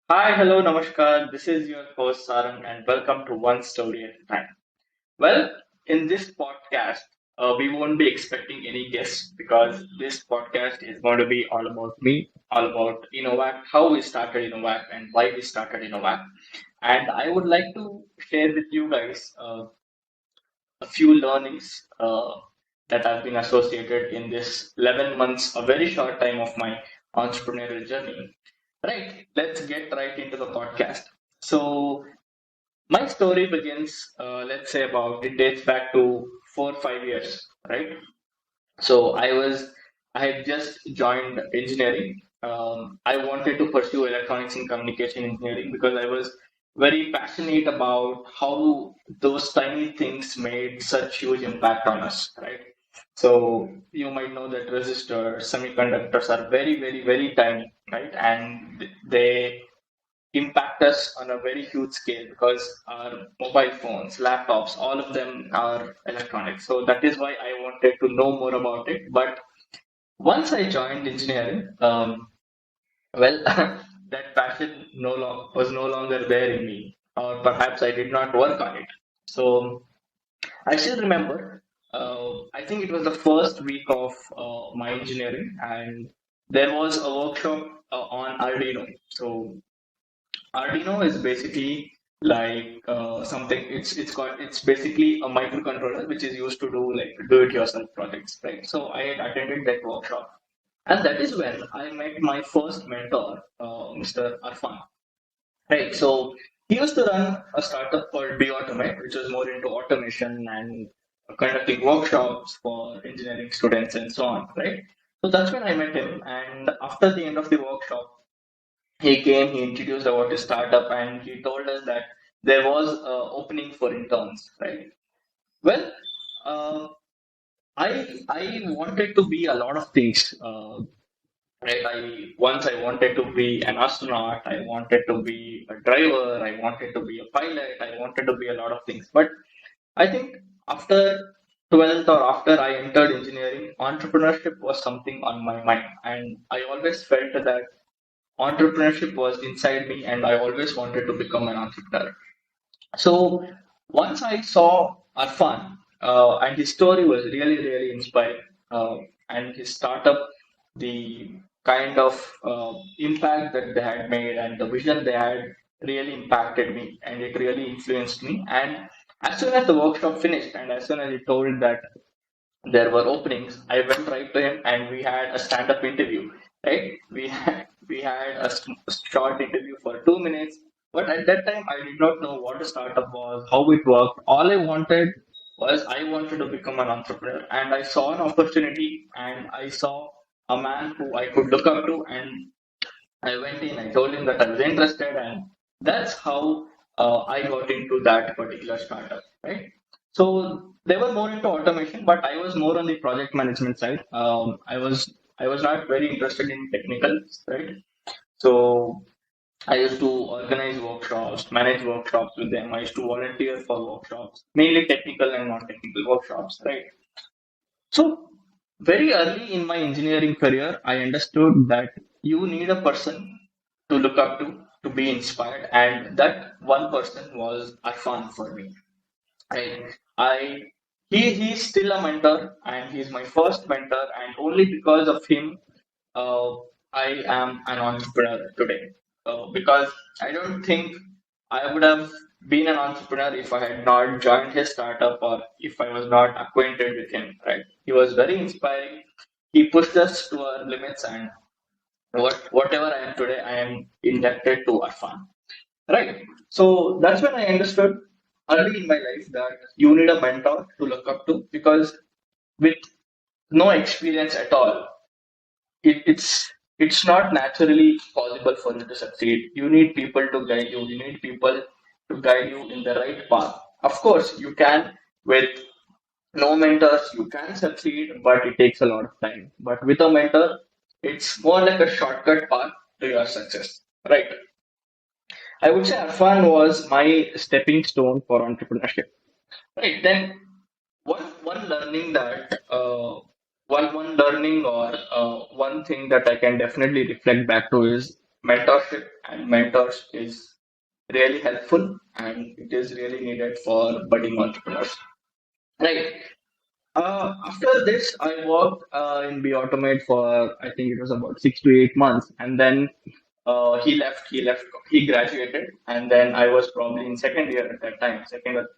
Hi, hello, namaskar. This is your host Sarang, and welcome to One Story at a Time. Well, in this podcast, we won't be expecting any guests because this podcast is going to be all about me, all about Inovact, how we started Inovact, and why we started Inovact. And I would like to share with you guys a few learnings that have been associated in this 11 months, a very short time of my entrepreneurial journey. Right, let's get right into the podcast. So, my story begins, let's say it dates back to 4 or 5 years, right? So, I had just joined engineering. I wanted to pursue electronics and communication engineering because I was very passionate about how those tiny things made such huge impact on us, right? So you might know that resistors, semiconductors are very, very, very tiny, right? And they impact us on a very huge scale because our mobile phones, laptops, all of them are electronics. So that is why I wanted to know more about it. But once I joined engineering, well, that passion was no longer there in me, or perhaps I did not work on it. So I still remember. I think it was the first week of my engineering, and there was a workshop on Arduino. So Arduino is basically like something. It's basically a microcontroller which is used to do like do-it-yourself projects, right? So I had attended that workshop, and that is when I met my first mentor, Mr. Arfan. Right. So he used to run a startup called Be Automate, which was more into automation and conducting workshops for engineering students and so on. Right. So that's when I met him, and after the end of the workshop he came, he introduced about his startup, and he told us that there was opening for interns, right? Well, uh, I wanted to be a lot of things, right? I wanted to be an astronaut, I wanted to be a driver, I wanted to be a pilot, I wanted to be a lot of things. But I think after 12th or after I entered engineering, entrepreneurship was something on my mind, and I always felt that entrepreneurship was inside me and I always wanted to become an entrepreneur. So once I saw Arfan, and his story was really, really inspiring, and his startup, the kind of impact that they had made and the vision they had really impacted me and it really influenced me. And as soon as the workshop finished and as soon as he told that there were openings, I went right to him and we had a stand-up interview. Right? We had short interview for 2 minutes, but at that time I did not know what a startup was, how it worked. All I wanted to become an entrepreneur, and I saw an opportunity, and I saw a man who I could look up to, and I went in. I told him that I was interested, and that's how I got into that particular startup. Right. So they were more into automation, but I was more on the project management side. I was not very interested in technicals, right? So I used to organize workshops, manage workshops with them. I used to volunteer for workshops, mainly technical and non-technical workshops, right? So very early in my engineering career, I understood that you need a person to look up to be inspired, and that one person was Arfan for me. I he's still a mentor, and he's my first mentor, and only because of him, uh, I am an entrepreneur today. Because I don't think I would have been an entrepreneur if I had not joined his startup or if I was not acquainted with him. Right? He was very inspiring. He pushed us to our limits, and whatever I am today, I am indebted to Arfan. Right. So that's when I understood early in my life that you need a mentor to look up to because with no experience at all, it's not naturally possible for you to succeed. You need people to guide you. You need people to guide you in the right path. Of course, you can with no mentors, you can succeed, but it takes a lot of time. But with a mentor, it's more like a shortcut path to your success. Right. I would say Arfan was my stepping stone for entrepreneurship. Right. Then one learning that one learning or one thing that I can definitely reflect back to is mentorship and mentors is really helpful and it is really needed for budding entrepreneurs. Right. After this, I worked in Be Automate for I think it was about 6 to 8 months, and then he left. He left. He graduated, and then I was probably in second year at that time,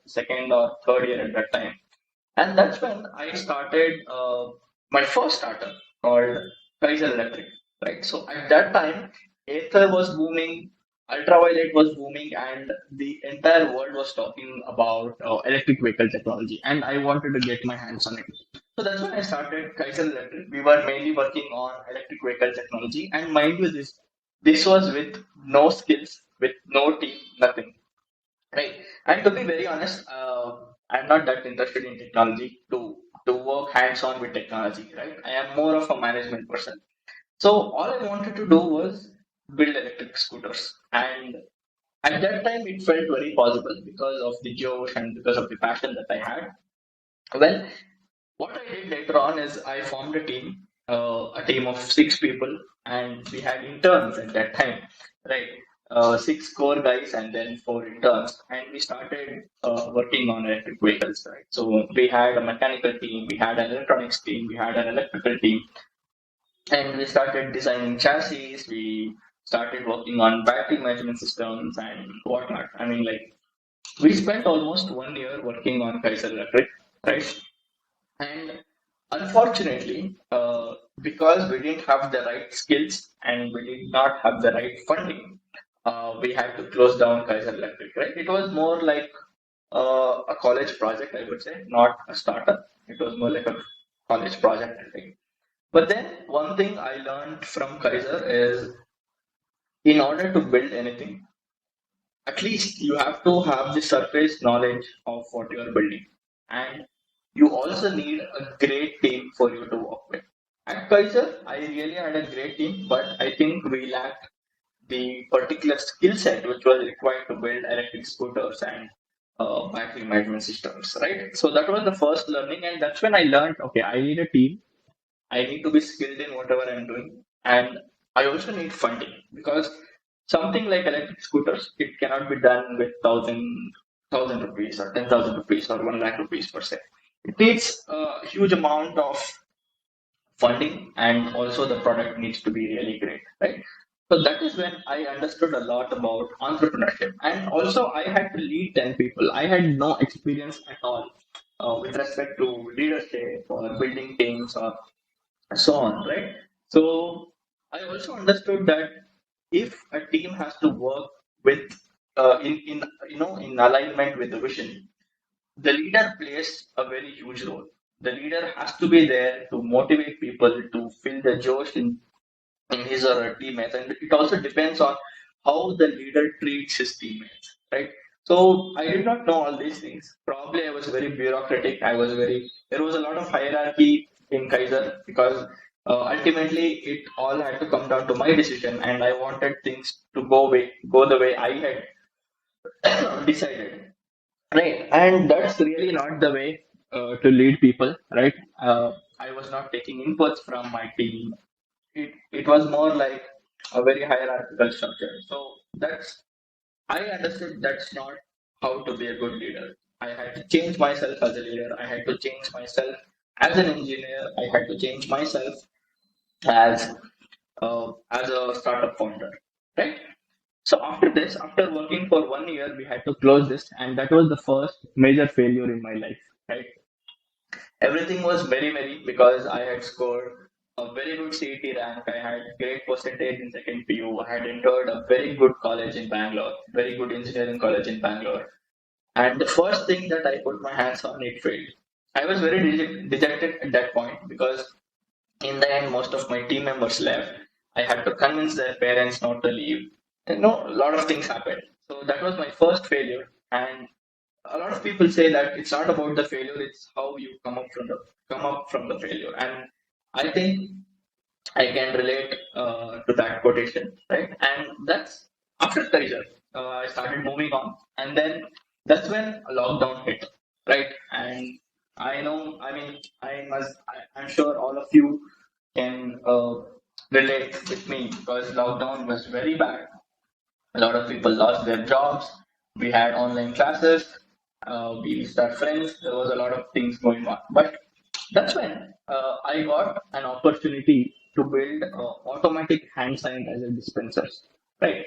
second or third year at that time. And that's when I started my first startup called Kaiser Electric. Right. So at that time, Aether was booming, ultraviolet was booming, and the entire world was talking about electric vehicle technology. And I wanted to get my hands on it. So that's when I started Kaiser Electric. We were mainly working on electric vehicle technology. And mind you, this was with no skills, with no team, nothing. Right. And to be very honest, I'm not that interested in technology to work hands-on with technology, right? I am more of a management person. So all I wanted to do was build electric scooters. And at that time, it felt very possible because of the josh and because of the passion that I had. Well, what I did later on is I formed a team of 6 people, and we had interns at that time, right? Six core guys and then 4 interns, and we started working on electric vehicles, right? So we had a mechanical team, we had an electronics team, we had an electrical team, and we started designing chassis. We started working on battery management systems and whatnot. I mean, like we spent almost 1 year working on Kaiser Electric, right? And unfortunately, because we didn't have the right skills and we did not have the right funding, we had to close down Kaiser Electric, right? It was more like a college project, I would say, not a startup. It was more like a college project, I think. But then one thing I learned from Kaiser is in order to build anything, at least you have to have the surface knowledge of what you are building. And you also need a great team for you to work with. At Kaiser, I really had a great team, but I think we lacked the particular skill set which was required to build electric scooters and battery management systems, right? So that was the first learning, and that's when I learned okay, I need a team, I need to be skilled in whatever I'm doing, and I also need funding because something like electric scooters, it cannot be done with thousand rupees or 10,000 rupees or 1 lakh rupees per se. It needs a huge amount of funding, and also the product needs to be really great, right? So that is when I understood a lot about entrepreneurship, and also I had to lead 10 people. I had no experience at all with respect to leadership or building teams or so on, right? So I also understood that if a team has to work with in in alignment with the vision, the leader plays a very huge role. The leader has to be there to motivate people to fill the josh in his or her teammates, and it also depends on how the leader treats his teammates, right? So I did not know all these things. Probably I was very bureaucratic. There was a lot of hierarchy in Kaiser because ultimately it all had to come down to my decision, and I wanted things to go the way I had decided. Right, and that's really not the way to lead people, right? I was not taking inputs from my team. It was more like a very hierarchical structure. So that's I understood that's not how to be a good leader. I had to change myself as a leader. I had to change myself as an engineer. I had to change myself as as a startup founder, right? So after this, after working for 1 year, we had to close this, and that was the first major failure in my life, right? Everything was very, very because I had scored a very good CET rank. I had great percentage in second PU. I had entered a very good college in Bangalore, very good engineering college in Bangalore. And the first thing that I put my hands on, it failed. I was very dejected at that point because in the end, most of my team members left. I had to convince their parents not to leave. A lot of things happened. So that was my first failure. And a lot of people say that it's not about the failure; it's how you come up from the failure. And I think I can relate to that quotation, right? And that's after Kaiser. I started moving on, and then that's when a lockdown hit, right? And I know, I mean, I'm sure all of you can relate with me because lockdown was very bad. A lot of people lost their jobs. We had online classes. We missed our friends. There was a lot of things going on. But that's when I got an opportunity to build automatic hand sanitizer dispensers. Right.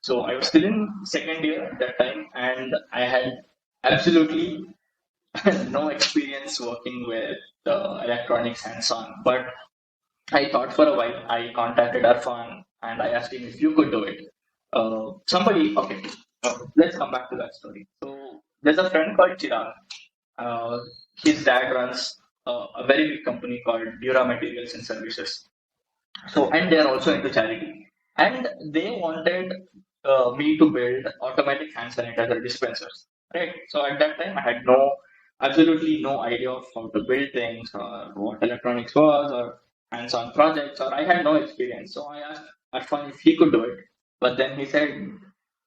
So I was still in second year at that time, and I had absolutely no experience working with electronics hands-on. But I thought for a while. I contacted Arfan and I asked him if you could do it. Okay, let's come back to that story. So there's a friend called Chirag. Uh, his dad runs a very big company called Dura Materials and Services. So, and they're also into charity. And they wanted me to build automatic hand sanitizer dispensers. Right. So at that time, I had absolutely no idea of how to build things or what electronics was or hands-on projects, or I had no experience. So I asked Arfan if he could do it. But then he said,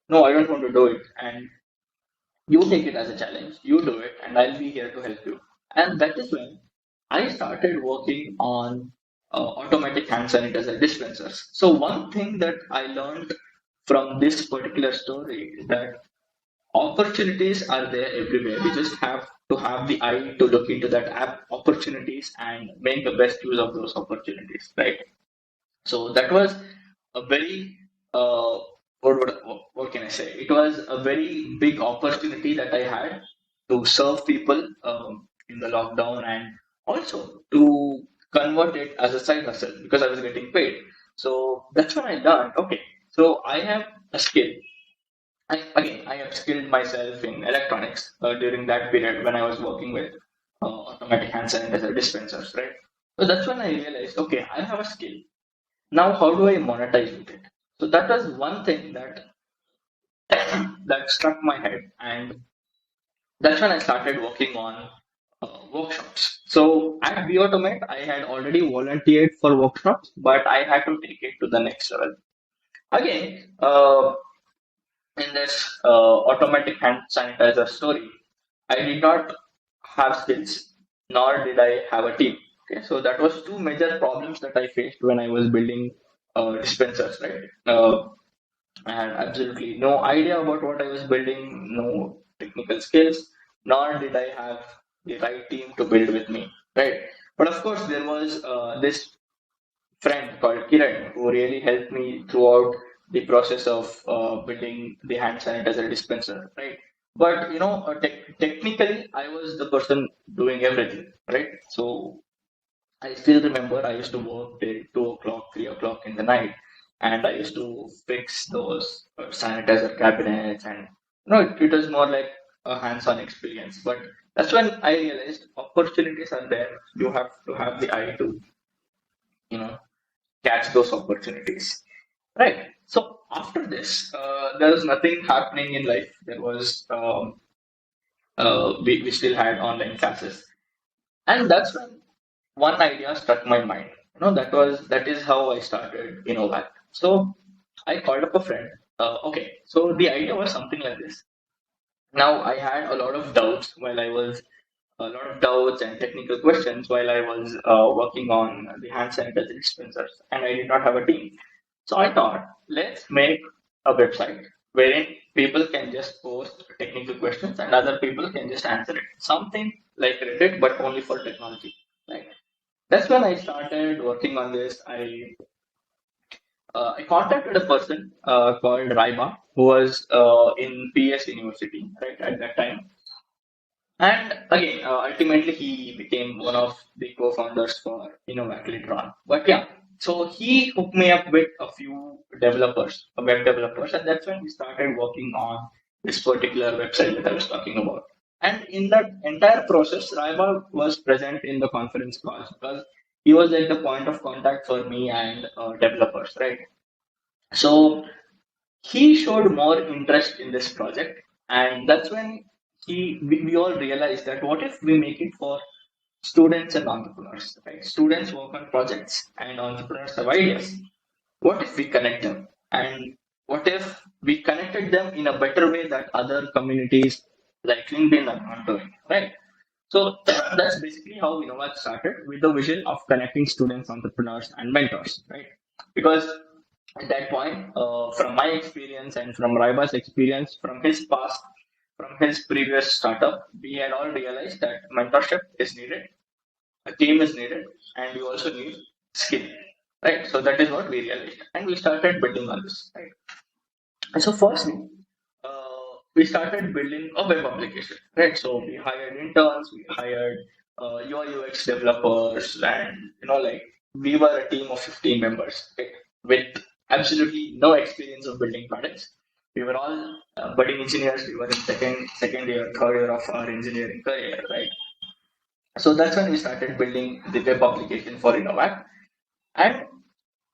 no, I don't want to do it. And you take it as a challenge, you do it, and I'll be here to help you. And that is when I started working on automatic hand sanitizer dispensers. So, one thing that I learned from this particular story is that opportunities are there everywhere. We just have to have the eye to look into that app opportunities and make the best use of those opportunities, right? So that was a very what can I say? It was a very big opportunity that I had to serve people in the lockdown and also to convert it as a side hustle because I was getting paid. So that's when I learned. Okay, so I have a skill. I upskilled myself in electronics during that period when I was working with automatic hand sanitizer dispensers, right? So that's when I realized, okay, I have a skill now, how do I monetize with it? So that was one thing that that struck my head, and that's when I started working on workshops. So at Biotomate, I had already volunteered for workshops, but I had to take it to the next level. Again, in this automatic hand sanitizer story, I did not have skills, nor did I have a team. Okay, so that was two major problems that I faced when I was building dispensers, right? I had absolutely no idea about what I was building, no technical skills, nor did I have the right team to build with me, right? But of course, there was this friend called Kiran who really helped me throughout the process of building the hand sanitizer dispenser, right? But technically, I was the person doing everything, right? So I still remember I used to work till 2 o'clock, 3 o'clock in the night, and I used to fix those sanitizer cabinets, and it was more like a hands-on experience. But that's when I realized opportunities are there. You have to have the eye to, you know, catch those opportunities. Right. So after this, there was nothing happening in life. There was we still had online classes, and that's when one idea struck my mind. That is how I started Inovact. So I called up a friend. Okay, so the idea was something like this. Now I had a lot of doubts and technical questions while I was working on the hand sanitizer dispensers, and I did not have a team. So I thought, let's make a website wherein people can just post technical questions and other people can just answer it. Something like Reddit, but only for technology. Right. That's when I started working on this. I contacted a person called Raiba, who was in PS University, right, at that time. And again, ultimately, he became one of the co-founders for Inovact later on. But yeah, so he hooked me up with a few developers, web developers, and that's when we started working on this particular website that I was talking about. And in that entire process, Raiba was present in the conference calls because he was like the point of contact for me and developers, right? So he showed more interest in this project, and that's when we all realized that what if we make it for students and entrepreneurs, right? Students work on projects and entrepreneurs have ideas. What if we connect them, and what if we connected them in a better way that other communities like LinkedIn are not doing, right? So that's basically how Innovat started, with the vision of connecting students, entrepreneurs, and mentors, right? because at that point, from my experience and from Raiba's experience, from his past, from his previous startup, we had all realized that mentorship is needed, a team is needed, and we also need skill, right? So that is what we realized, and we started building on this, right? And so firstly, we started building a web application, right? So we hired interns, we hired UI UX developers, and we were a team of 15 members, right? With absolutely no experience of building products. We were all budding engineers. We were in second year, third year of our engineering career, right? So that's when we started building the web application for Inovact, and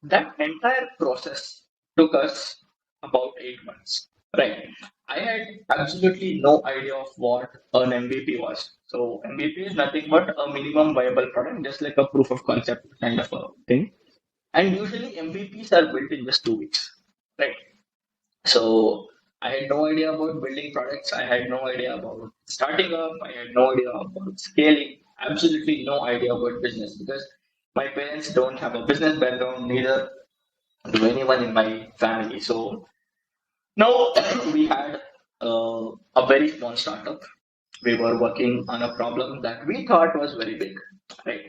that entire process took us about 8 months. Right. I had absolutely no idea of what an MVP was. So MVP is nothing but a minimum viable product, just like a proof of concept kind of a thing. And usually MVPs are built in just 2 weeks. Right. So I had no idea about building products. I had no idea about starting up. I had no idea about scaling. Absolutely no idea about business because my parents don't have a business background, neither do anyone in my family. So now we had a very small startup. We were working on a problem that we thought was very big, right?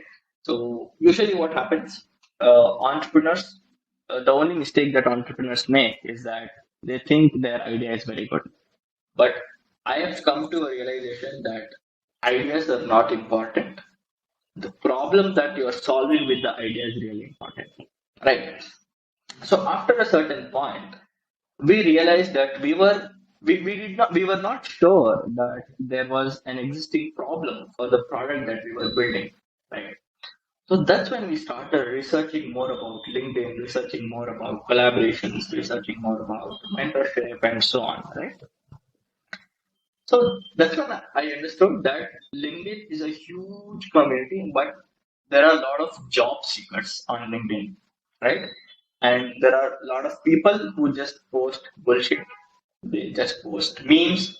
So usually, what happens? Entrepreneurs, the only mistake that entrepreneurs make is that they think their idea is very good. But I have come to a realization that ideas are not important. The problem that you are solving with the idea is really important, right? So after a certain point, we realized that we were not sure that there was an existing problem for the product that we were building, right? So that's when we started researching more about LinkedIn, researching more about collaborations, researching more about mentorship and so on, right? So that's when I understood that LinkedIn is a huge community, but there are a lot of job seekers on LinkedIn, right? And there are a lot of people who just post bullshit. They just post memes.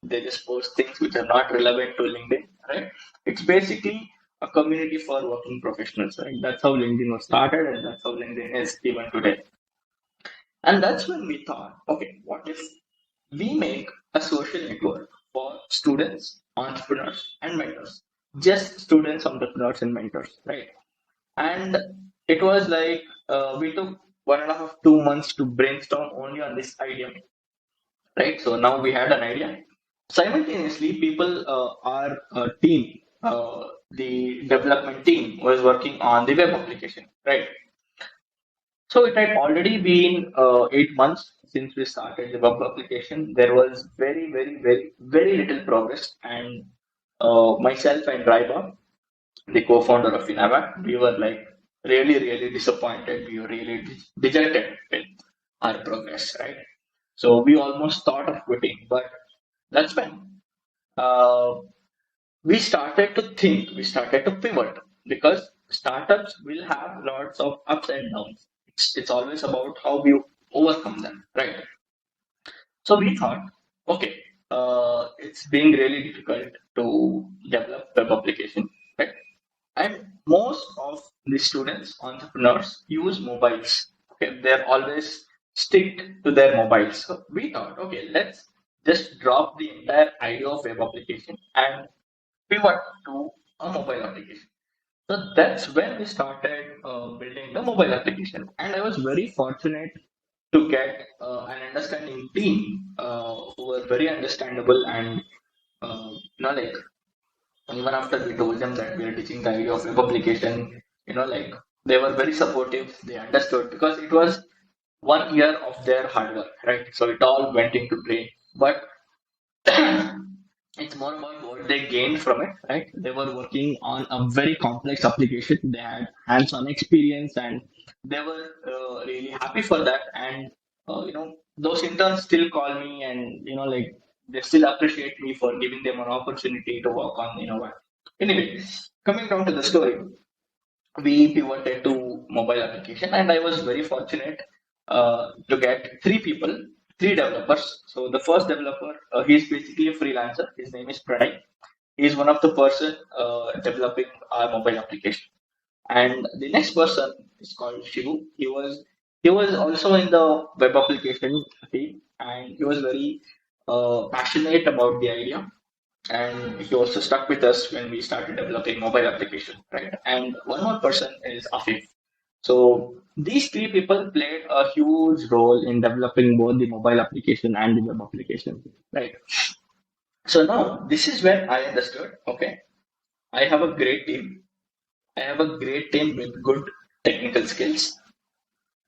They just post things which are not relevant to LinkedIn, right? It's basically a community for working professionals, right? That's how LinkedIn was started, and that's how LinkedIn is even today. And that's when we thought, okay, what if we make a social network for students, entrepreneurs, and mentors? Just students, entrepreneurs, and mentors, right? And it was like we took 1.5, 2 months to brainstorm only on this idea, right? So now we had an idea. Simultaneously, people, our team, the development team was working on the web application, right? So it had already been 8 months since we started the web application. There was very, very, very, very little progress, and myself and Raiba, the co-founder of Inovact, we were like really, really disappointed. We were really dejected with our progress, right? So we almost thought of quitting, but that's when uh, we started to pivot because startups will have lots of ups and downs. It's always about how we overcome them, right? So we thought, okay, it's being really difficult to develop web application, right? And most of the students, entrepreneurs use mobiles. Okay, they're always stick to their mobiles. So we thought, okay, let's just drop the entire idea of web application and pivot to a mobile application. So that's when we started building the mobile application. And I was very fortunate to get an understanding team who were very understandable and like even after we told them that we are teaching the idea of web application, like they were very supportive. They understood because it was 1 year of their hard work, right? So it all went into brain. But it's more about what they gained from it, right? They were working on a very complex application. They had hands-on experience, and they were really happy for that. And those interns still call me, and like they still appreciate me for giving them an opportunity to work on what. Anyway, coming down to the story, we pivoted to mobile application, and I was very fortunate to get three people, three developers. So the first developer, he's basically a freelancer. His name is Pranay. He's one of the person developing our mobile application. And the next person is called Shivu. He was also in the web application team, and he was very passionate about the idea. And he also stuck with us when we started developing mobile application, right? And one more person is Afif. So these three people played a huge role in developing both the mobile application and the web application, right? So now this is when I understood, okay, I have a great team. I have a great team with good technical skills.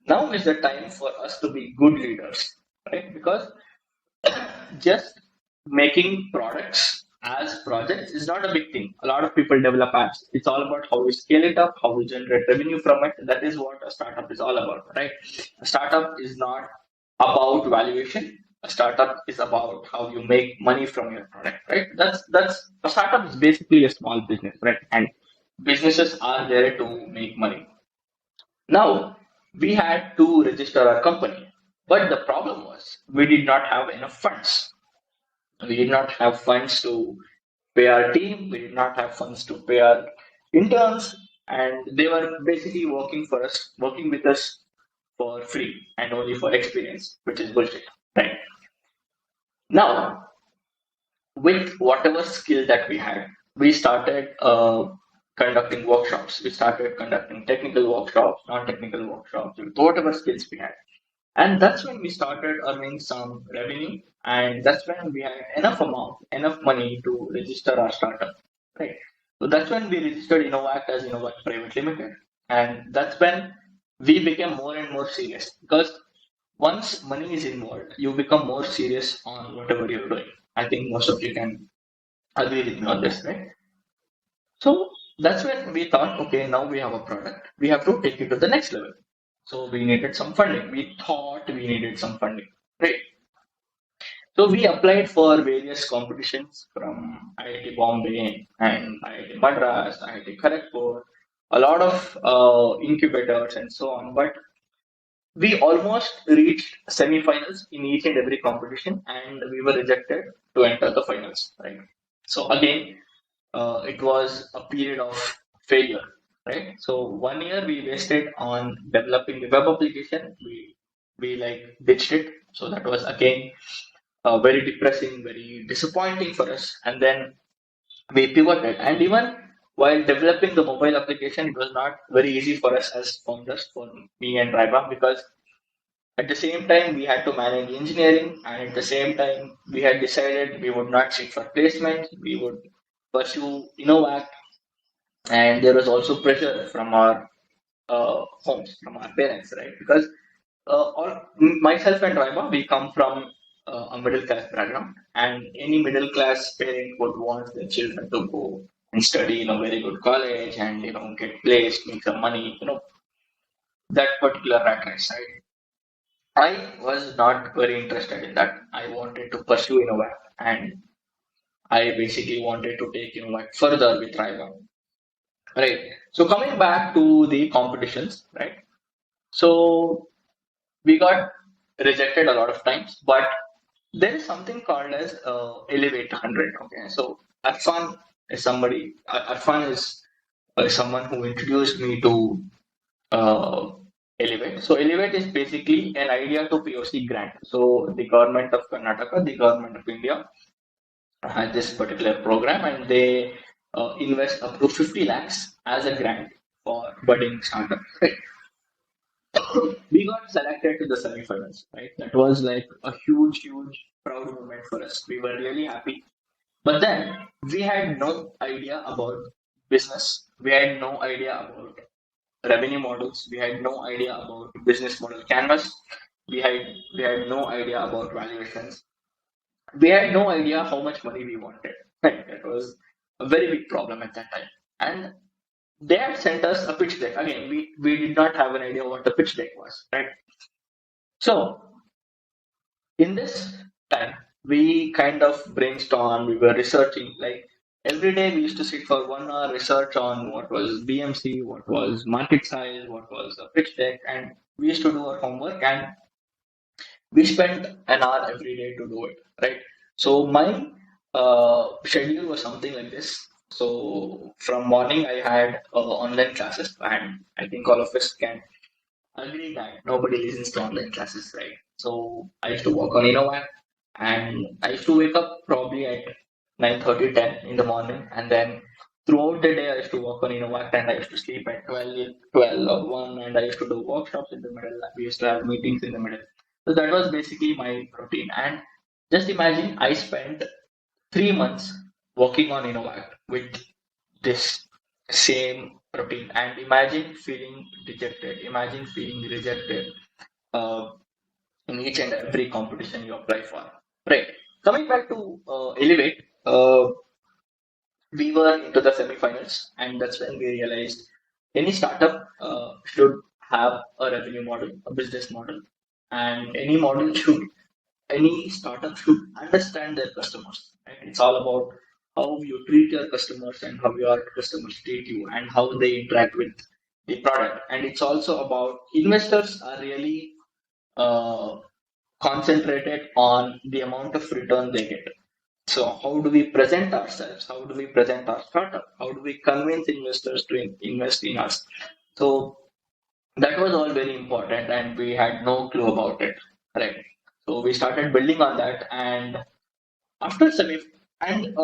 Now is the time for us to be good leaders, right? Because just making products as projects is not a big thing. A lot of people develop apps. It's all about how we scale it up, how we generate revenue from it. That is what a startup is all about, right? A startup is not about valuation. A startup is about how you make money from your product, right? That's a startup is basically a small business, right? And businesses are there to make money. Now, we had to register our company, but the problem was we did not have enough funds. We did not have funds to pay our team, we did not have funds to pay our interns, and they were basically working with us for free and only for experience, which is bullshit. Right. Now, with whatever skill that we had, we started conducting workshops. We started conducting technical workshops, non-technical workshops, with whatever skills we had. And that's when we started earning some revenue. And that's when we had enough money to register our startup. Right. So that's when we registered Inovact as Inovact Private Limited. And that's when we became more and more serious because once money is involved, you become more serious on whatever you're doing. I think most of you can agree with me on this, right? So that's when we thought, okay, now we have a product, we have to take it to the next level. So we needed some funding. We thought we needed some funding, right? So we applied for various competitions from IIT Bombay and IIT Madras, IIT Kharagpur, a lot of incubators and so on. But we almost reached semi-finals in each and every competition, and we were rejected to enter the finals. Right. So again, it was a period of failure. Right. So 1 year we wasted on developing the web application. We like ditched it. So that was again very depressing, very disappointing for us. And then we pivoted. And even while developing the mobile application, it was not very easy for us as founders, for me and Raiba, because at the same time, we had to manage engineering, and at the same time, we had decided we would not seek for placement, we would pursue Innovact, and there was also pressure from our homes, from our parents, right? Because myself and Raiba, we come from a middle class background, and any middle class parent would want their children to go and study in a very good college and get placed, make some money, that particular rat race, right? I was not very interested in that. I wanted to pursue Innovat and I basically wanted to take Innovat further with Raiva. Right. So coming back to the competitions, right? So we got rejected a lot of times, but there is something called as Elevate 100. Okay. So Arfan is someone who introduced me to uh, Elevate. So Elevate is basically an idea to POC grant. So the government of Karnataka, the government of India had this particular program and they invest up to 50 lakhs as a grant for budding startups. Right. We got selected to the semifinals, right? That was like a huge proud moment for us. We were really happy. But then we had no idea about business. We had no idea about revenue models. We had no idea about business model canvas. We had we had no idea about valuations. We had no idea how much money we wanted. Right. That was a very big problem at that time. And they had sent us a pitch deck. Again, we did not have an idea what the pitch deck was. Right. So in this time, we kind of brainstormed, we were researching. Like every day, we used to sit for 1 hour research on what was BMC, what was market size, what was the pitch deck, and we used to do our homework and we spent an hour every day to do it, right? So my schedule was something like this. So from morning I had online classes, and I think all of us can agree that nobody listens to online classes, right? So I used to work on Inovact, and I used to wake up probably at 9:30, 10 in the morning, and then throughout the day I used to work on Inovact, and I used to sleep at 12 or 1, and I used to do workshops in the middle. We used to have meetings in the middle. So that was basically my routine. And just imagine I spent 3 months working on Inovact with this same routine, and imagine feeling dejected, imagine feeling rejected uh, in each and every competition you apply for. Right. Coming back to Elevate, we were into the semifinals, and that's when we realized any startup should have a revenue model, a business model, and any startup should understand their customers. Right? It's all about how you treat your customers and how your customers treat you and how they interact with the product. And it's also about investors are really uh, concentrated on the amount of return they get. So how do we present ourselves? How do we present our startup? How do we convince investors to invest in us? So that was all very important, and we had no clue about it, right? So we started building on that, and after semi, and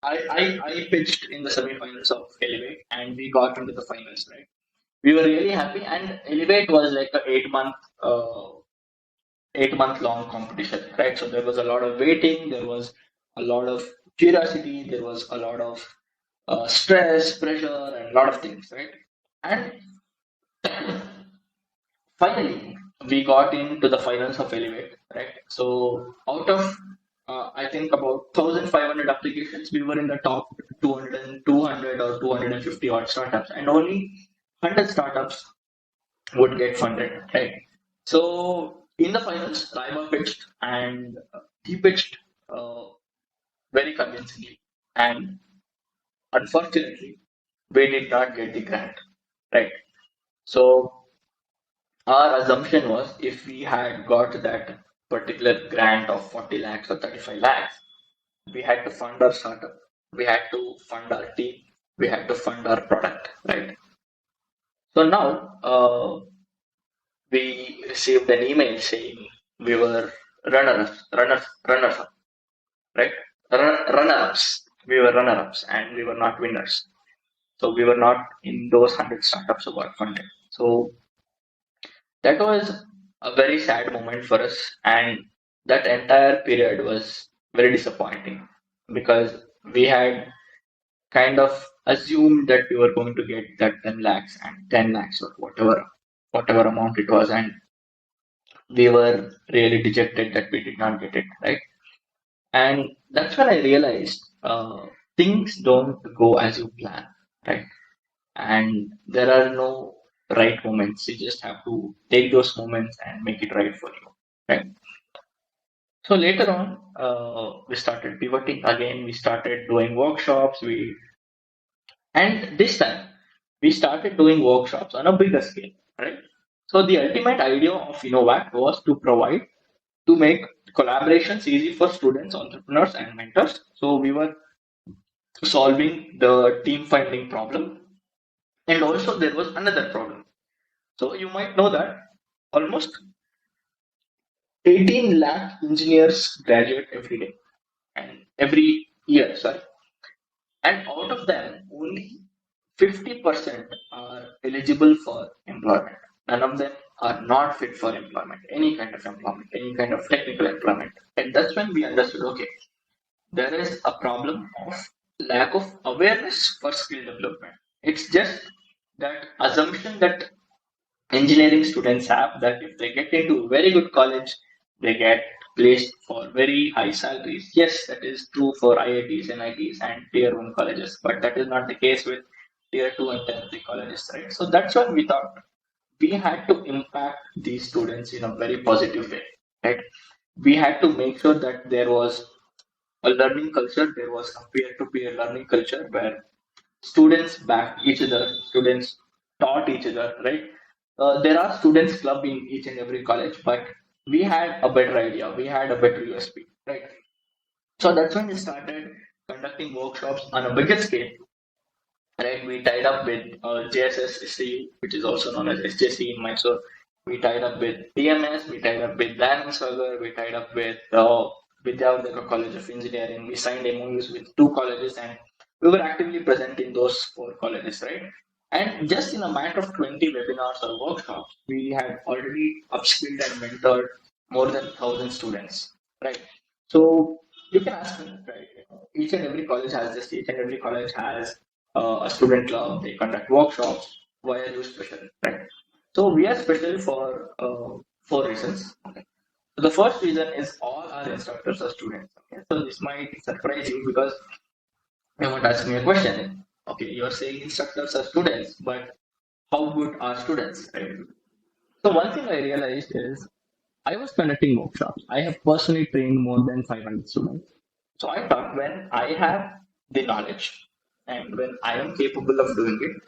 I pitched in the semifinals of Elevate, and we got into the finals, right? We were really happy, and Elevate was like a 8 month, 8 month long competition, right? So there was a lot of waiting, there was a lot of curiosity, there was a lot of stress, pressure, and a lot of things, right? And finally, we got into the finals of Elevate, right? So out of I think about 1,500 applications, we were in the top 200 or 250 odd startups, and only 100 startups would get funded, right? So in the finals, Raiba pitched, and he pitched uh, very convincingly, and unfortunately, we did not get the grant, right? So our assumption was if we had got that particular grant of 40 lakhs or 35 lakhs, we had to fund our startup, we had to fund our team, we had to fund our product, right? So now we received an email saying we were runners up, right? Runner ups. We were runner ups, and we were not winners. So we were not in those 100 startups who got funded. So that was a very sad moment for us, and that entire period was very disappointing because we had kind of assumed that we were going to get that 10 lakhs and 10 lakhs or whatever amount it was, and we were really dejected that we did not get it, right? And that's when I realized things don't go as you plan, right? And there are no right moments. You just have to take those moments and make it right for you, right? So later on, we started pivoting again. We started doing workshops. And this time we started doing workshops on a bigger scale, right? So the ultimate idea of Inovact was to make collaborations easy for students, entrepreneurs, and mentors. So we were solving the team funding problem, and also there was another problem. So you might know that almost 18 lakh engineers graduate every day and every year, sorry. And out of them, only 50% are eligible for employment. None of them are not fit for employment, any kind of employment, any kind of technical employment. And that's when we understood, okay, there is a problem of lack of awareness for skill development. It's just that assumption that engineering students have that if they get into a very good college, they get placed for very high salaries. Yes, that is true for IITs, NITs, and tier 1 colleges, but that is not the case with tier 2 and tier 3 colleges, right? So that's why we thought we had to impact these students in a very positive way, right? We had to make sure that there was a learning culture, there was a peer to peer learning culture where students back each other, students taught each other, right? There are students club in each and every college, but we had a better idea, we had a better USP, right? So that's when we started conducting workshops on a bigger scale, right? We tied up with JSS, which is also known as SJC in Mysore. We tied up with TMS, we tied up with Dynamics Sagar, we tied up with Vidyavadeka College of Engineering. We signed MOUs with two colleges, and we were actively present in those four colleges, right? And just in a matter of 20 webinars or workshops, we had already upskilled and mentored more than 1,000 students, right? So you can ask me, right? Each and every college has this, each and every college has a student club, they conduct workshops. Why are you special, right? So we are special for four reasons. Okay. So the first reason is all our instructors are students. Okay. So this might surprise you because you might ask me a question. Okay, you are saying instructors are students, but how good are students, right? So one thing I realized is I was conducting workshops. I have personally trained more than 500 students. So I thought when I have the knowledge and when I am capable of doing it,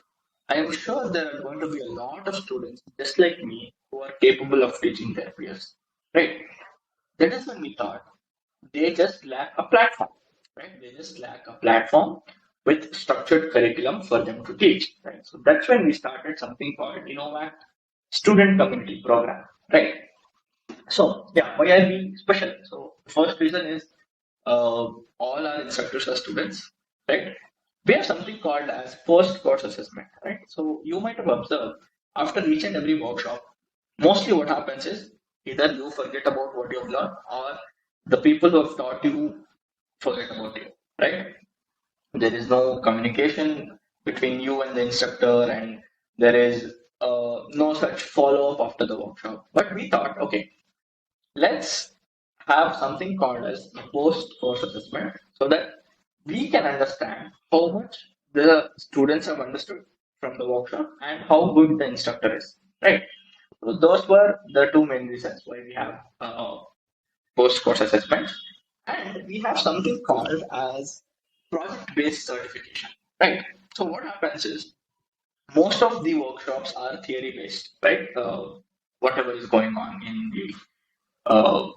I am sure there are going to be a lot of students just like me who are capable of teaching their peers. Right? That is when we thought they just lack a platform. Right? They just lack a platform with structured curriculum for them to teach. Right? So that's when we started something called Inovact Student Community Program. Right? So yeah, why are we special? So first reason is all our instructors are students, right? We have something called as post course assessment, right? So you might have observed after each and every workshop, mostly what happens is either you forget about what you've learned or the people who have taught you forget about you, right? There is no communication between you and the instructor, and there is no such follow up after the workshop. But we thought, okay, let's have something called as a post-course assessment so that we can understand how much the students have understood from the workshop and how good the instructor is. Right. So those were the two main reasons why we have post-course assessments, and we have something called as project-based certification. Right. So what happens is most of the workshops are theory-based. Right. Whatever is going on uh,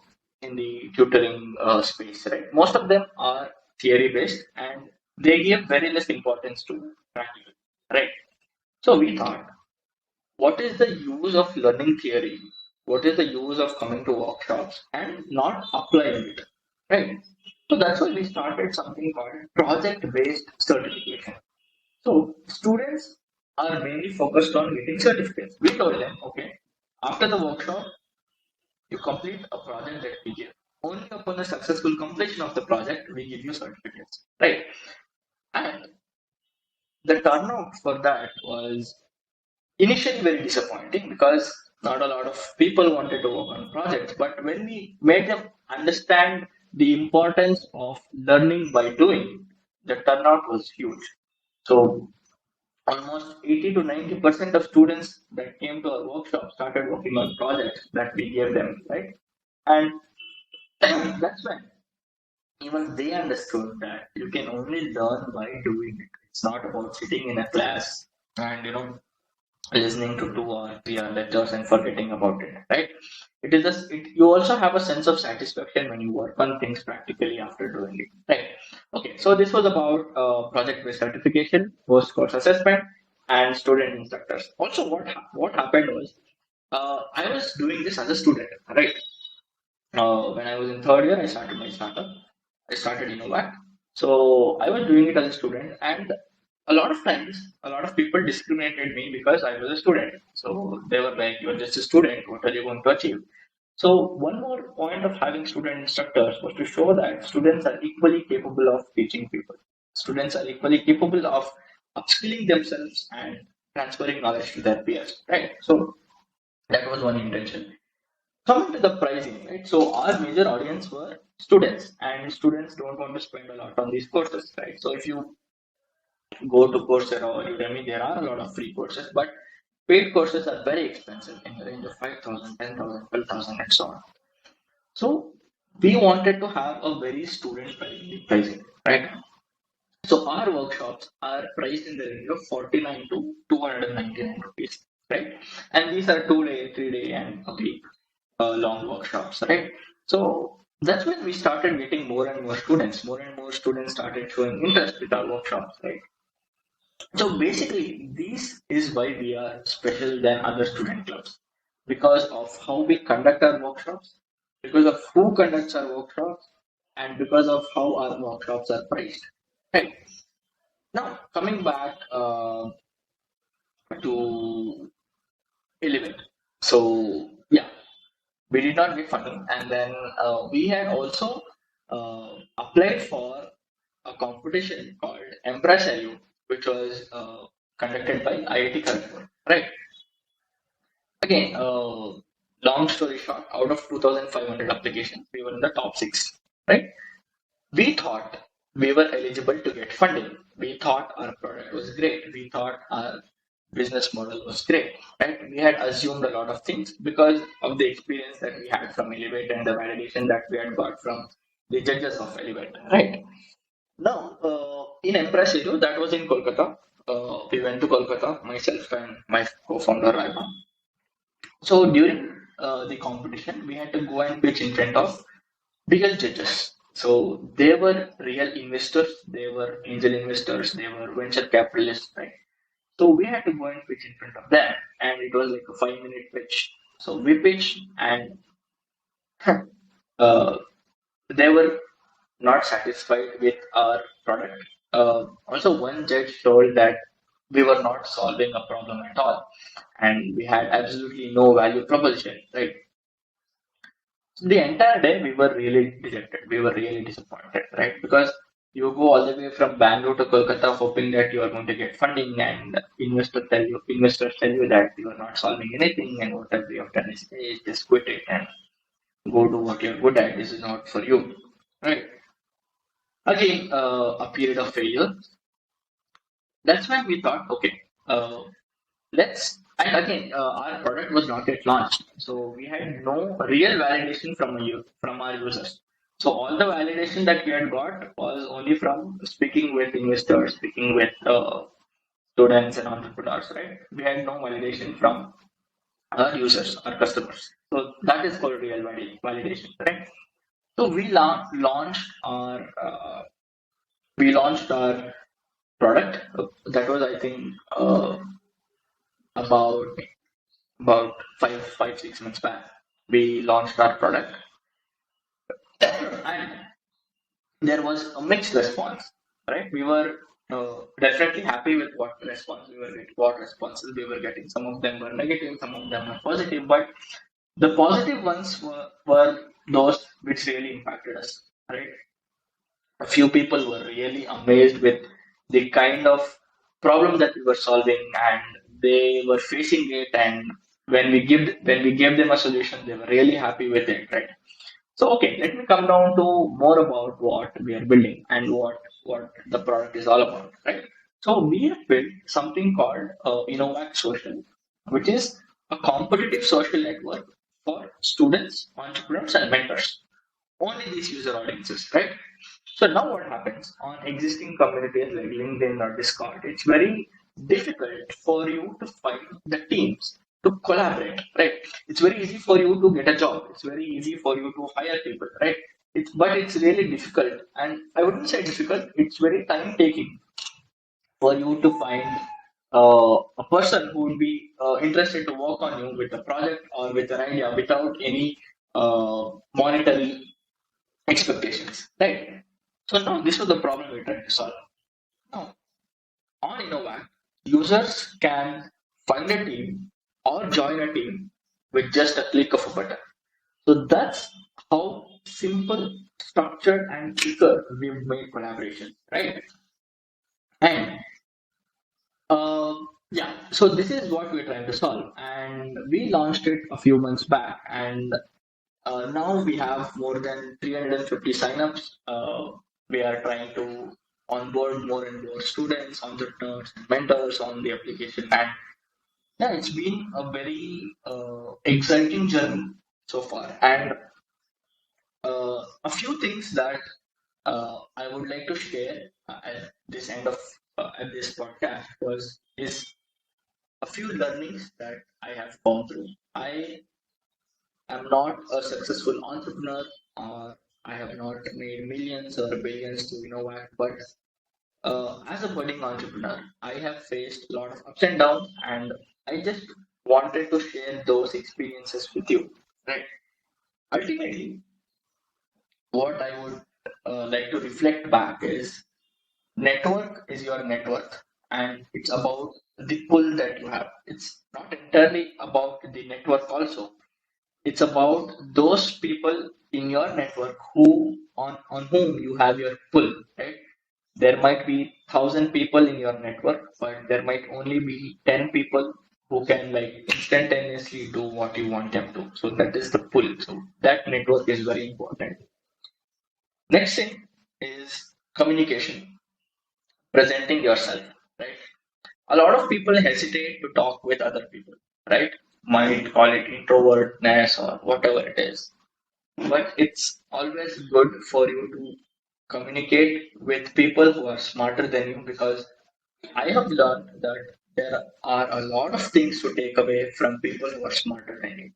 in the tutoring space, right? Most of them are theory based and they give very less importance to practical, right? So we thought, what is the use of learning theory? What is the use of coming to workshops and not applying it, right? So that's why we started something called project based certification. So students are mainly focused on getting certificates. We told them, okay, after the workshop, you complete a project that we give. Only upon the successful completion of the project, we give you certificates. Right. And the turnout for that was initially very disappointing because not a lot of people wanted to work on projects. But when we made them understand the importance of learning by doing, the turnout was huge. So almost 80 to 90% of students that came to our workshop started working on projects that we gave them, right? And that's when even they understood that you can only learn by doing it. It's not about sitting in a class and listening to 2 or 3 hour lectures and forgetting about it, right? It is just you also have a sense of satisfaction when you work on things practically after doing it, right? Okay, so this was about project-based certification, post-course assessment, and student instructors. Also, what happened was I was doing this as a student, right? When I was in third year, I started my startup. I started Inovact. So I was doing it as a student, and a lot of times, a lot of people discriminated me because I was a student. So they were like, "You're just a student. What are you going to achieve?" So one more point of having student instructors was to show that students are equally capable of teaching people. Students are equally capable of upskilling themselves and transferring knowledge to their peers. Right. So that was one intention. Coming to the pricing, right? So our major audience were students, and students don't want to spend a lot on these courses, right? So if you go to Coursera or Udemy, there are a lot of free courses, but paid courses are very expensive in the range of 5,000, 10,000, 12,000, and so on. So we wanted to have a very student-friendly pricing, right? So our workshops are priced in the range of 49 to 299 rupees, right? And these are 2 day, 3 day, and a week long workshops, right? So That's when we started getting more and more students. More and more students started showing interest with our workshops, right? So basically, this is why we are special than other student clubs because of how we conduct our workshops, because of who conducts our workshops, and because of how our workshops are priced. Right now, coming back to Elevate. So yeah, we did not get funding, and then we had also applied for a competition called Empress LU, which was conducted by IIT Kharagpur. Right. Again, long story short, out of 2,500 applications, we were in the top six. Right. We thought we were eligible to get funding. We thought our product was great. We thought our business model was great. Right. We had assumed a lot of things because of the experience that we had from Elevate and the validation that we had got from the judges of Elevate. Right. Now, in Empress Edu, that was in Kolkata. We went to Kolkata, myself and my co-founder Raiba. So during the competition, we had to go and pitch in front of bigger judges. So they were real investors, they were angel investors, they were venture capitalists, right? So we had to go and pitch in front of them, and it was like a 5 minute pitch. So we pitched, and uh, they were not satisfied with our product. Also, one judge told that we were not solving a problem at all, and we had absolutely no value proposition. Right? The entire day, we were really dejected. We were really disappointed, right? Because you go all the way from Bangalore to Kolkata, hoping that you are going to get funding, and investors tell you that you are not solving anything, and what we have done is, hey, just quit it and go do what you're good at. This is not for you, right? Again, a period of failure. That's when we thought, okay, let's. And again, our product was not yet launched, so we had no real validation from our users. So all the validation that we had got was only from speaking with investors, speaking with students and entrepreneurs. Right? We had no validation from our users, our customers. So that is called real validation. Right? So we launched our product. That was, I think, about about 6 months back. We launched our product, and there was a mixed response. Right, we were definitely happy with what responses we were getting. Some of them were negative, some of them were positive, but the positive ones were those which really impacted us. Right, a few people were really amazed with the kind of problem that we were solving, and they were facing it, and when we gave them a solution, they were really happy with it, right? So okay, let me come down to more about what we are building and what the product is all about, right? So we have built something called Inovact Social, which is a competitive social network for students, entrepreneurs, and mentors. Only these user audiences, right? So now what happens on existing communities like LinkedIn or Discord? It's very difficult for you to find the teams to collaborate, right? It's very easy for you to get a job. It's very easy for you to hire people, right? But it's really difficult, and I wouldn't say difficult. It's very time taking for you to find a person who would be interested to work on you with a project or with an idea without any monetary expectations, right? So now this was the problem we're trying to solve. Now, on Inovac, users can find a team or join a team with just a click of a button. So that's how simple, structured, and quicker we've made collaboration, right? And yeah, so this is what we're trying to solve, and we launched it a few months back, and now we have more than 350 signups. We are trying to onboard more and more students, entrepreneurs, and mentors on the application. And yeah, it's been a very exciting journey so far. And a few things that I would like to share at this end of at this podcast was is a few learnings that I have gone through. I am not a successful entrepreneur or I have not made millions or billions to Inovact, but as a budding entrepreneur, I have faced a lot of ups and downs, and I just wanted to share those experiences with you. Right. Ultimately, what I would like to reflect back is network is your net worth, and it's about the pull that you have. It's not entirely about the network, also. It's about those people in your network on whom you have your pull, right? There might be 1,000 people in your network, but there might only be 10 people who can like instantaneously do what you want them to. So that is the pull. So that network is very important. Next thing is communication, presenting yourself, right? A lot of people hesitate to talk with other people, right? Might call it introvertness or whatever it is. But it's always good for you to communicate with people who are smarter than you, because I have learned that there are a lot of things to take away from people who are smarter than you,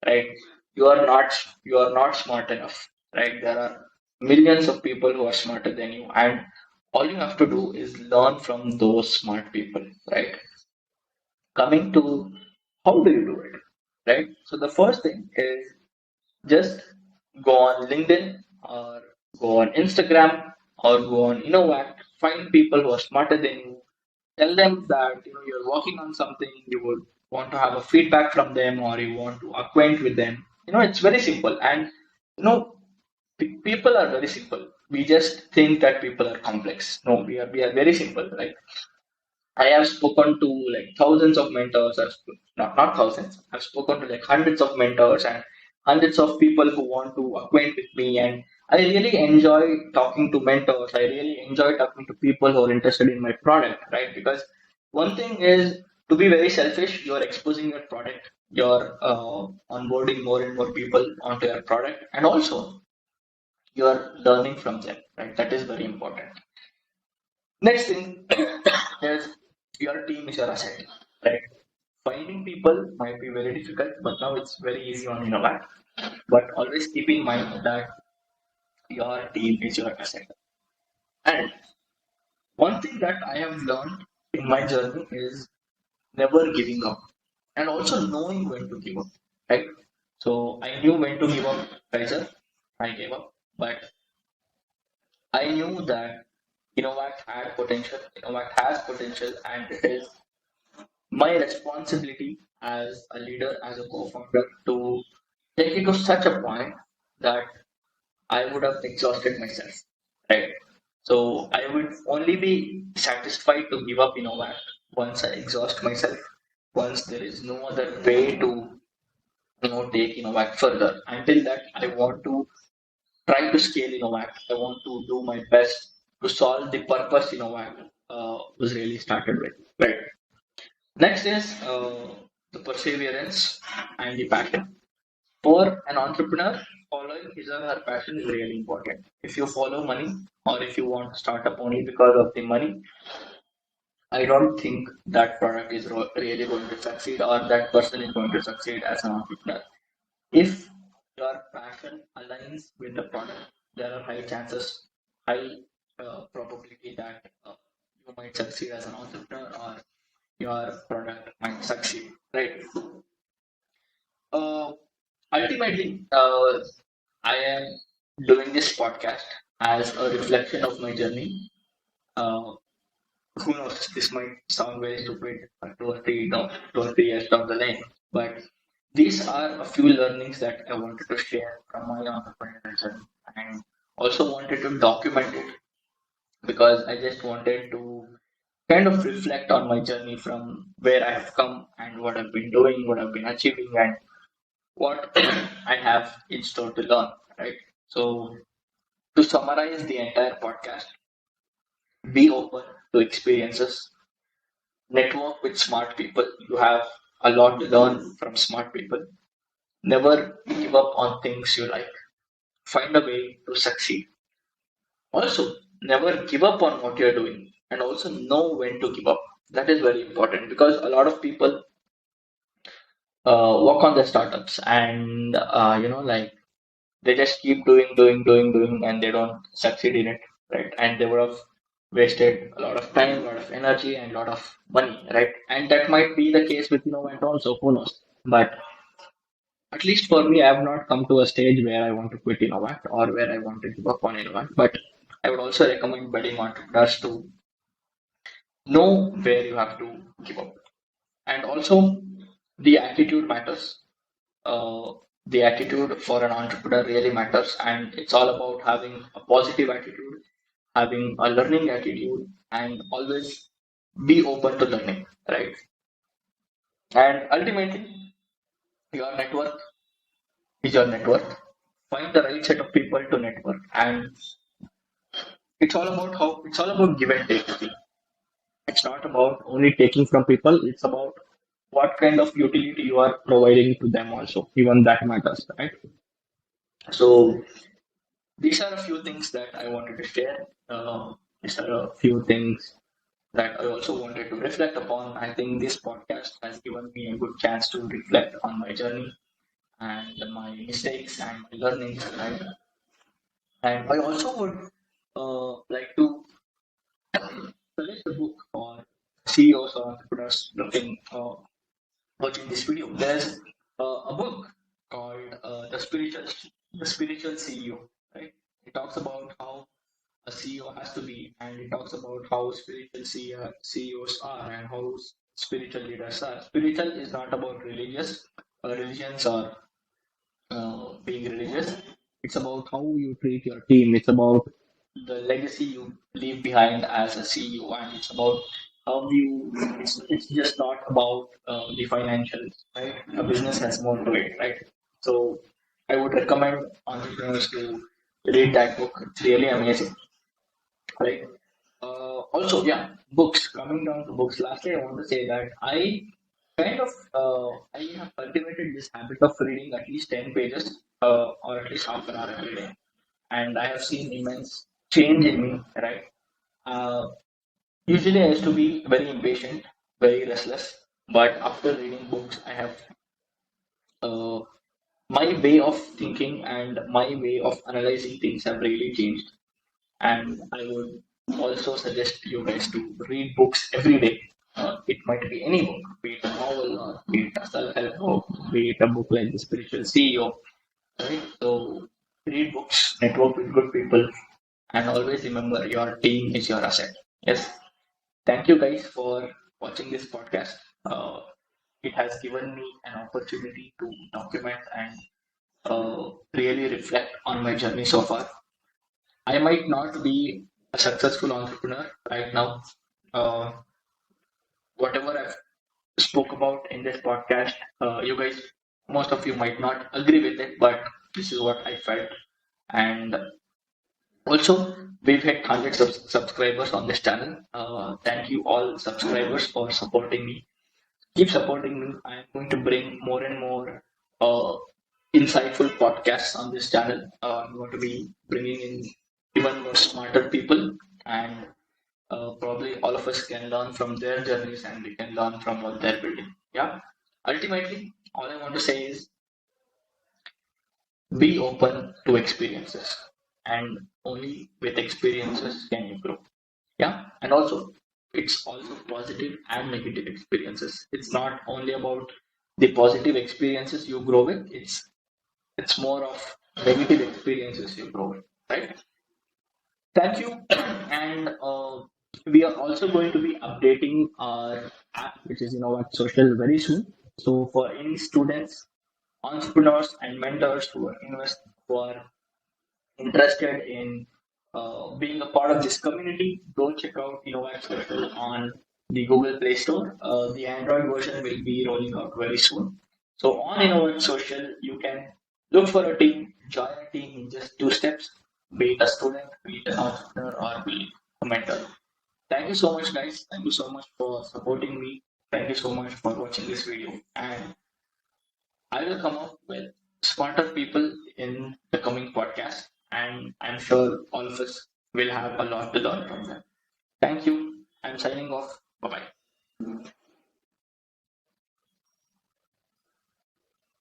right? You are not smart enough, right? There are millions of people who are smarter than you, and all you have to do is learn from those smart people, right? Coming to how do you do it, right? So the first thing is just go on LinkedIn or go on Instagram or go on Inovact, find people who are smarter than you, tell them that you're working on something, you would want to have a feedback from them or you want to acquaint with them. It's very simple, and you know people are very simple. We just think that people are complex. No, we are very simple. Like, I have spoken to like thousands of mentors, not thousands. I've spoken to like hundreds of mentors and hundreds of people who want to acquaint with me, and I really enjoy talking to mentors. I really enjoy talking to people who are interested in my product, right? Because one thing is to be very selfish. You're exposing your product. You're onboarding more and more people onto your product, and also you're learning from them, right? That is very important. Next thing is your team is your asset, right? Finding people might be very difficult, but now it's very easy on Inovact. But always keep in mind that your team is your asset. And one thing that I have learned in my journey is never giving up, and also knowing when to give up, right? So I knew when to give up, Kaiser. I gave up, but I knew that Inovact had potential. Inovact has potential, and it is my responsibility as a leader, as a co-founder, to take it to such a point that I would have exhausted myself, right? So I would only be satisfied to give up Inovac once I exhaust myself, once there is no other way to take Inovac further. Until that, I want to try to scale Inovac. I want to do my best to solve the purpose Inovac was really started with, right? Next is the perseverance and the passion. For an entrepreneur, following his or her passion is really important. If you follow money or if you want to start up only because of the money, I don't think that product is really going to succeed or that person is going to succeed as an entrepreneur. If your passion aligns with the product, there are high chances, high probability that you might succeed as an entrepreneur or your product might succeed, right? Uh, Ultimately, I am doing this podcast as a reflection of my journey. Uh, who knows? This might sound very stupid 2 or 3, no, 2 or 3 years down the line, but these are a few learnings that I wanted to share from my entrepreneurial journey, and also wanted to document it because I just wanted to kind of reflect on my journey from where I have come and what I've been doing, what I've been achieving, and what I have in store to learn, right? So, to summarize the entire podcast, be open to experiences, network with smart people. You have a lot to learn from smart people. Never give up on things you like. Find a way to succeed. Also, never give up on what you're doing and also know when to give up. That is very important because a lot of people work on their startups and, like, they just keep doing, and they don't succeed in it, right? And they would have wasted a lot of time, a lot of energy, and a lot of money, right? And that might be the case with Innovent also, who knows? But at least for me, I have not come to a stage where I want to quit Inovact or where I want to give up on Inovact. But I would also recommend budding entrepreneurs to know where you have to give up. And also, the attitude matters. Uh, the attitude for an entrepreneur really matters, and it's all about having a positive attitude, having a learning attitude, and always be open to learning, right? And ultimately, your net worth is your net worth. Find the right set of people to network, and it's all about give and take. It's not about only taking from people. It's about what kind of utility you are providing to them also. Even that matters, right? So these are a few things that I wanted to share. These are a few things that I also wanted to reflect upon. I think this podcast has given me a good chance to reflect on my journey and my mistakes and my learnings. Right? And I also would like to suggest a book for CEOs or entrepreneurs looking watching this video. There's a book called The Spiritual CEO. Right? It talks about how a CEO has to be, and it talks about how spiritual CEOs are and how spiritual leaders are. Spiritual is not about religions or being religious. It's about how you treat your team. It's about the legacy you leave behind as a CEO, and it's about how you. It's just not about the financials, right? A business has more to it, right? So I would recommend entrepreneurs to read that book. It's really amazing, right? Also, yeah, books. Coming down to books. Lastly, I want to say that I have cultivated this habit of reading at least 10 pages or at least half an hour every day, and I have seen immense change in me. Right. Uh, Usually, I used to be very impatient, very restless, but after reading books, I have uh, my way of thinking and my way of analyzing things have really changed. And I would also suggest you guys to read books every day. It might be any book, be it a novel or be it a self-help book, be it a book like The Spiritual CEO, right? So read books, network with good people, and always remember your team is your asset. Yes. Thank you guys for watching this podcast. It has given me an opportunity to document and really reflect on my journey so far. I might not be a successful entrepreneur right now. Uh, Whatever I've spoke about in this podcast, most of you might not agree with it, but this is what I felt. And also, we've hit hundreds of subscribers on this channel. Thank you all subscribers for supporting me. Keep supporting me. I'm going to bring more and more uh, insightful podcasts on this channel. I'm going to be bringing in even more smarter people, and probably all of us can learn from their journeys and we can learn from what they're building. Yeah. Ultimately, all I want to say is be open to experiences, and only with experiences can you grow. Yeah. And also, it's also positive and negative experiences. It's not only about the positive experiences you grow with, it's more of negative experiences you grow with, right? Thank you. And we are also going to be updating our app, which is Inovact Social, very soon. So for any students, entrepreneurs, and mentors who are interested in being a part of this community, go check out Inovact Social on the Google Play Store. The Android version will be rolling out very soon. So on Inovact Social, you can look for a team, join a team in just 2 steps, be it a student, be it an entrepreneur, or be it a mentor. Thank you so much, guys. Thank you so much for supporting me. Thank you so much for watching this video. And I will come up with smarter people in the coming podcast, and I'm sure all of us will have a lot to learn from them. Thank you. I'm signing off. Bye bye.